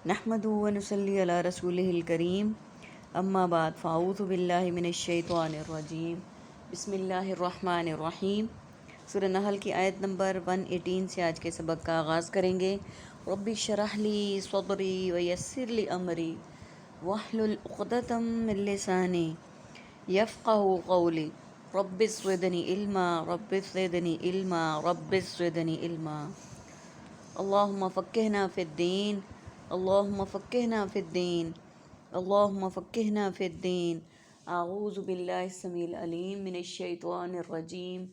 نحمدہ و نصلی علی رسولہ الکریم اما بعد فاعوذ باللہ من الشیطان الرجیم بسم اللہ الرحمن الرحیم۔ سورہ نحل کی آیت نمبر 118 سے آج کے سبق کا آغاز کریں گے۔ رب اشرح لی صدری ویسر لی امری واحلل عقدۃ من لسانی یفقہوا قولی رب زدنی علما رب زدنی علما رب زدنی علما۔ اللہم فقہنا فی الدین اللہم فقہنا فی الدین اللہم فقہنا فی الدین۔ اعوذ باللہ السمیع العلیم من الشیطان الرجیم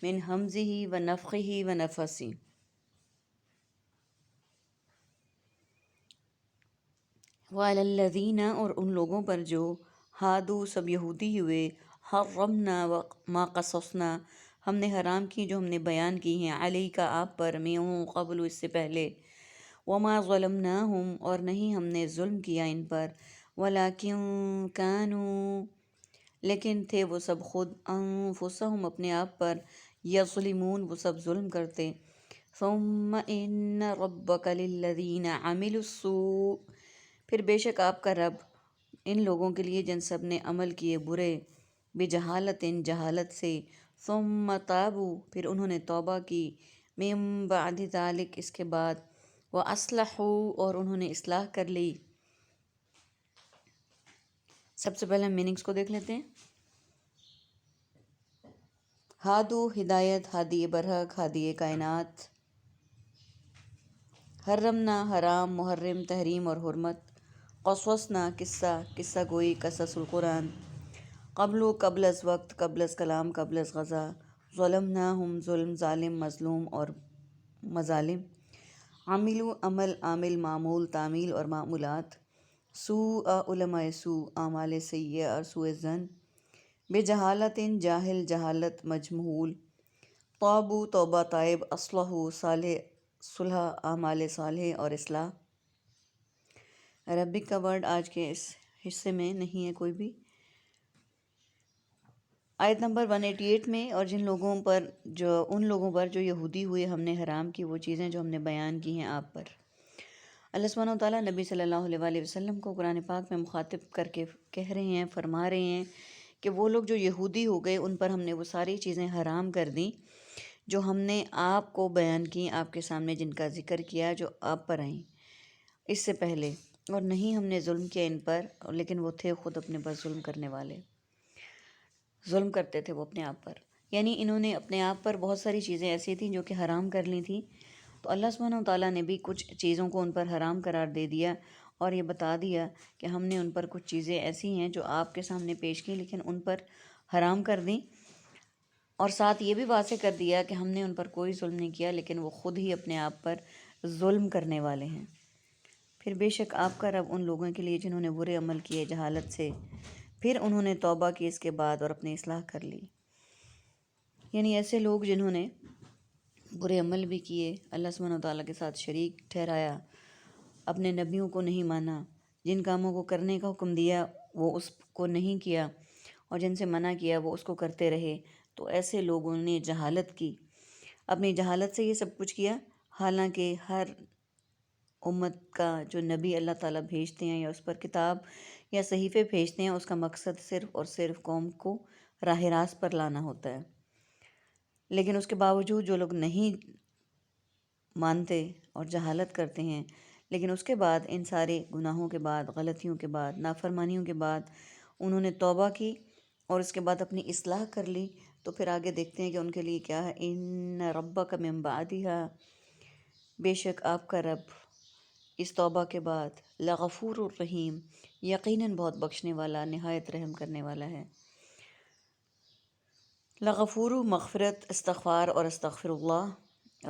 من ہمزہ ونفخہ ونفثہ۔ وعلی الذین، اور ان لوگوں پر جو ہادو سب یہودی ہوئے، حرمنا ما قصصنا، ہم نے حرام کی جو ہم نے بیان کی ہیں، علیک آپ پر، من قبل اس سے پہلے، وما ظلمناہم اور نہیں ہم نے ظلم کیا ان پر، ولکن کانوا لیکن تھے وہ سب خود، انفسہم اپنے آپ پر، یظلمون وہ سب ظلم کرتے۔ ثم ان ربک للذین عملوا السوء، پھر بے شک آپ کا رب ان لوگوں کے لیے جن سب نے عمل کیے برے، بجہالت جہالت سے، ثم تابوا پھر انہوں نے توبہ کی، من بعد ذلک اس کے بعد، واصلحوا اور انہوں نے اصلاح کر لی۔ سب سے پہلے ہم میننگس کو دیکھ لیتے ہیں۔ ہادو ہدایت، ہادی برحق، ہادی کائنات، حرمنا حرام، محرم تحریم اور حرمت، قصصنا قصہ، قصہ گوئی، قصص القرآن، قبل قبل از وقت، قبل از کلام، قبل از غزا، ظلمناہم ظلم، ظالم مظلوم اور مظالم، عملو عمل، عامل معمول، تعمیل اور معمولات، سوء علماء سوء، اعمال سیئہ اور سوء ظن، بجہالت جاہل، جہالت مجہول، طابو توبہ تائب، اصلحوا صالح صلح، اعمال صالح اور اصلاح۔ عربک کا ورڈ آج کے اس حصے میں نہیں ہے کوئی بھی۔ آیت نمبر 188 میں، اور ان لوگوں پر جو یہودی ہوئے ہم نے حرام کی وہ چیزیں جو ہم نے بیان کی ہیں آپ پر۔ اللہ سبحانہ و تعالیٰ نبی صلی اللہ علیہ وآلہ وسلم کو قرآن پاک میں مخاطب کر کے کہہ رہے ہیں، فرما رہے ہیں کہ وہ لوگ جو یہودی ہو گئے ان پر ہم نے وہ ساری چیزیں حرام کر دیں جو ہم نے آپ کو بیان کی، آپ کے سامنے جن کا ذکر کیا جو آپ پر آئیں اس سے پہلے، اور نہیں ہم نے ظلم کیا ان پر، لیکن وہ تھے خود اپنے پر ظلم کرنے والے، ظلم کرتے تھے وہ اپنے آپ پر۔ یعنی انہوں نے اپنے آپ پر بہت ساری چیزیں ایسی تھیں جو کہ حرام کر لی تھیں، تو اللہ سبحانہ و تعالیٰ نے بھی کچھ چیزوں کو ان پر حرام قرار دے دیا اور یہ بتا دیا کہ ہم نے ان پر کچھ چیزیں ایسی ہیں جو آپ کے سامنے پیش کی لیکن ان پر حرام کر دیں، اور ساتھ یہ بھی واضح کر دیا کہ ہم نے ان پر کوئی ظلم نہیں کیا لیکن وہ خود ہی اپنے آپ پر ظلم کرنے والے ہیں۔ پھر بے شک آپ کا رب ان لوگوں کے لیے جنہوں نے برے عمل کیے جہالت سے، پھر انہوں نے توبہ کی اس کے بعد اور اپنی اصلاح کر لی۔ یعنی ایسے لوگ جنہوں نے برے عمل بھی کیے، اللہ سبحانہ و تعالیٰ کے ساتھ شریک ٹھہرایا، اپنے نبیوں کو نہیں مانا، جن کاموں کو کرنے کا حکم دیا وہ اس کو نہیں کیا اور جن سے منع کیا وہ اس کو کرتے رہے، تو ایسے لوگوں نے جہالت کی، اپنی جہالت سے یہ سب کچھ کیا، حالانکہ ہر امت کا جو نبی اللہ تعالیٰ بھیجتے ہیں یا اس پر کتاب یا صحیفے بھیجتے ہیں، اس کا مقصد صرف اور صرف قوم کو راہ راست پر لانا ہوتا ہے، لیکن اس کے باوجود جو لوگ نہیں مانتے اور جہالت کرتے ہیں، لیکن اس کے بعد ان سارے گناہوں کے بعد، غلطیوں کے بعد، نافرمانیوں کے بعد انہوں نے توبہ کی اور اس کے بعد اپنی اصلاح کر لی، تو پھر آگے دیکھتے ہیں کہ ان کے لیے کیا ہے۔ ان ربک من بعدہا، بے شک آپ کا رب اس توبہ کے بعد، لغفور الرحیم یقیناً بہت بخشنے والا، نہایت رحم کرنے والا ہے۔ لغفور مغفرت، استغفار اور استغفر اللہ،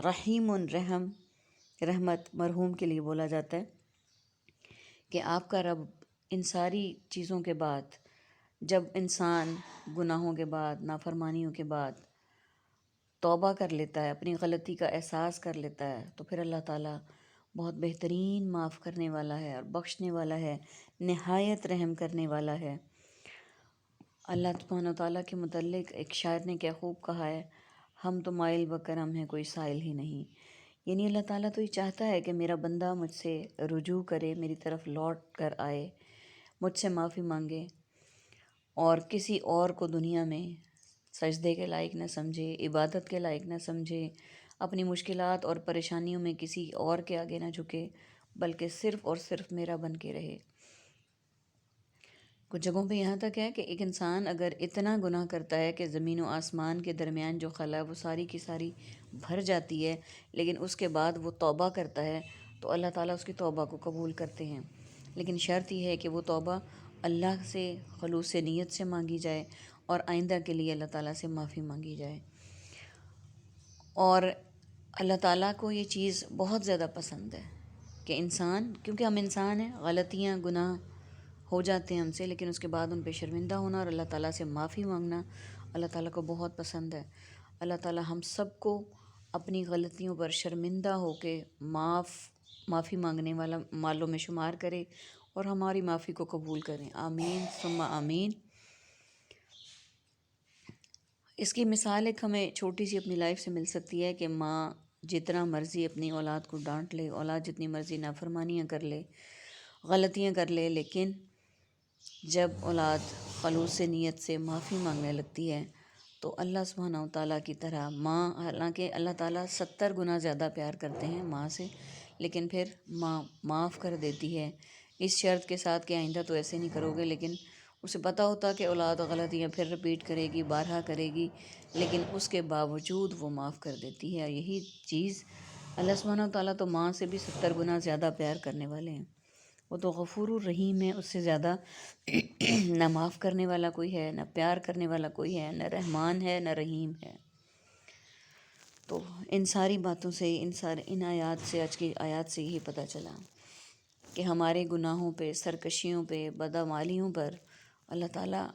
رحیم رحم، رحمت مرحوم کے لیے بولا جاتا ہے کہ آپ کا رب ان ساری چیزوں کے بعد، جب انسان گناہوں کے بعد، نافرمانیوں کے بعد توبہ کر لیتا ہے، اپنی غلطی کا احساس کر لیتا ہے، تو پھر اللہ تعالیٰ بہت بہترین معاف کرنے والا ہے اور بخشنے والا ہے، نہایت رحم کرنے والا ہے۔ اللہ سبحانہ و تعالیٰ کے متعلق ایک شاعر نے کیا خوب کہا ہے، ہم تو مائل و کرم ہیں کوئی سائل ہی نہیں۔ یعنی اللہ تعالیٰ تو یہ چاہتا ہے کہ میرا بندہ مجھ سے رجوع کرے، میری طرف لوٹ کر آئے، مجھ سے معافی مانگے، اور کسی اور کو دنیا میں سجدے کے لائق نہ سمجھے، عبادت کے لائق نہ سمجھے، اپنی مشکلات اور پریشانیوں میں کسی اور کے آگے نہ جھکے، بلکہ صرف اور صرف میرا بن کے رہے۔ کچھ جگہوں پہ یہاں تک ہے کہ ایک انسان اگر اتنا گناہ کرتا ہے کہ زمین و آسمان کے درمیان جو خلا ہے وہ ساری کی ساری بھر جاتی ہے، لیکن اس کے بعد وہ توبہ کرتا ہے تو اللہ تعالیٰ اس کی توبہ کو قبول کرتے ہیں، لیکن شرط یہ ہے کہ وہ توبہ اللہ سے خلوص نیت سے مانگی جائے اور آئندہ کے لیے اللہ تعالیٰ سے معافی مانگی جائے۔ اور اللہ تعالیٰ کو یہ چیز بہت زیادہ پسند ہے کہ انسان، کیونکہ ہم انسان ہیں، غلطیاں گناہ ہو جاتے ہیں ہم سے، لیکن اس کے بعد ان پہ شرمندہ ہونا اور اللہ تعالیٰ سے معافی مانگنا اللہ تعالیٰ کو بہت پسند ہے۔ اللہ تعالیٰ ہم سب کو اپنی غلطیوں پر شرمندہ ہو کے معافی مانگنے والوں میں شمار کرے اور ہماری معافی کو قبول کریں، آمین ثم آمین۔ اس کی مثال ایک ہمیں چھوٹی سی اپنی لائف سے مل سکتی ہے کہ ماں جتنا مرضی اپنی اولاد کو ڈانٹ لے، اولاد جتنی مرضی نافرمانیاں کر لے، غلطیاں کر لے، لیکن جب اولاد خلوص نیت سے معافی مانگنے لگتی ہے تو اللہ سبحانہ و تعالیٰ کی طرح ماں، حالانکہ اللہ تعالیٰ 70 گنا زیادہ پیار کرتے ہیں ماں سے، لیکن پھر ماں معاف کر دیتی ہے، اس شرط کے ساتھ کہ آئندہ تو ایسے نہیں کرو گے، لیکن اسے پتہ ہوتا کہ اولاد غلطیاں پھر رپیٹ کرے گی، بارہا کرے گی، لیکن اس کے باوجود وہ معاف کر دیتی ہے۔ اور یہی چیز اللہ سبحانہ و تعالیٰ تو ماں سے بھی 70 گنا زیادہ پیار کرنے والے ہیں، وہ تو غفور الرحیم ہے، اس سے زیادہ نہ معاف کرنے والا کوئی ہے، نہ پیار کرنے والا کوئی ہے، نہ رحمان ہے، نہ رحیم ہے۔ تو ان ساری باتوں سے، ان آیات سے، آج کی آیات سے یہی پتہ چلا کہ ہمارے گناہوں پہ، سرکشیوں پہ، بدعمالیوں پر اللہ تعالیٰ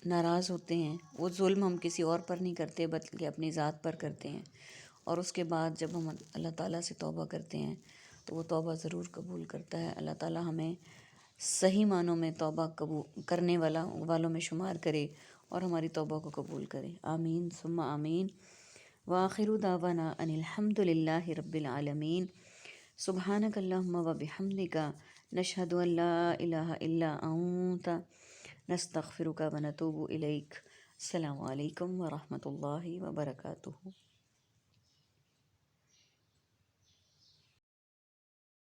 ناراض ہوتے ہیں۔ وہ ظلم ہم کسی اور پر نہیں کرتے بلکہ اپنی ذات پر کرتے ہیں، اور اس کے بعد جب ہم اللہ تعالیٰ سے توبہ کرتے ہیں تو وہ توبہ ضرور قبول کرتا ہے۔ اللہ تعالیٰ ہمیں صحیح معنوں میں توبہ قبول کرنے والوں میں شمار کرے اور ہماری توبہ کو قبول کرے، آمین ثم آمین۔ وآخر دعوانا ان الحمد للہ رب العالمین۔ سبحانک اللہم و بحمدک، نشہد ان لا الہ الا انت، نستغفرک و نتوب الیک۔ السلام علیکم ورحمۃ اللہ وبرکاتہ۔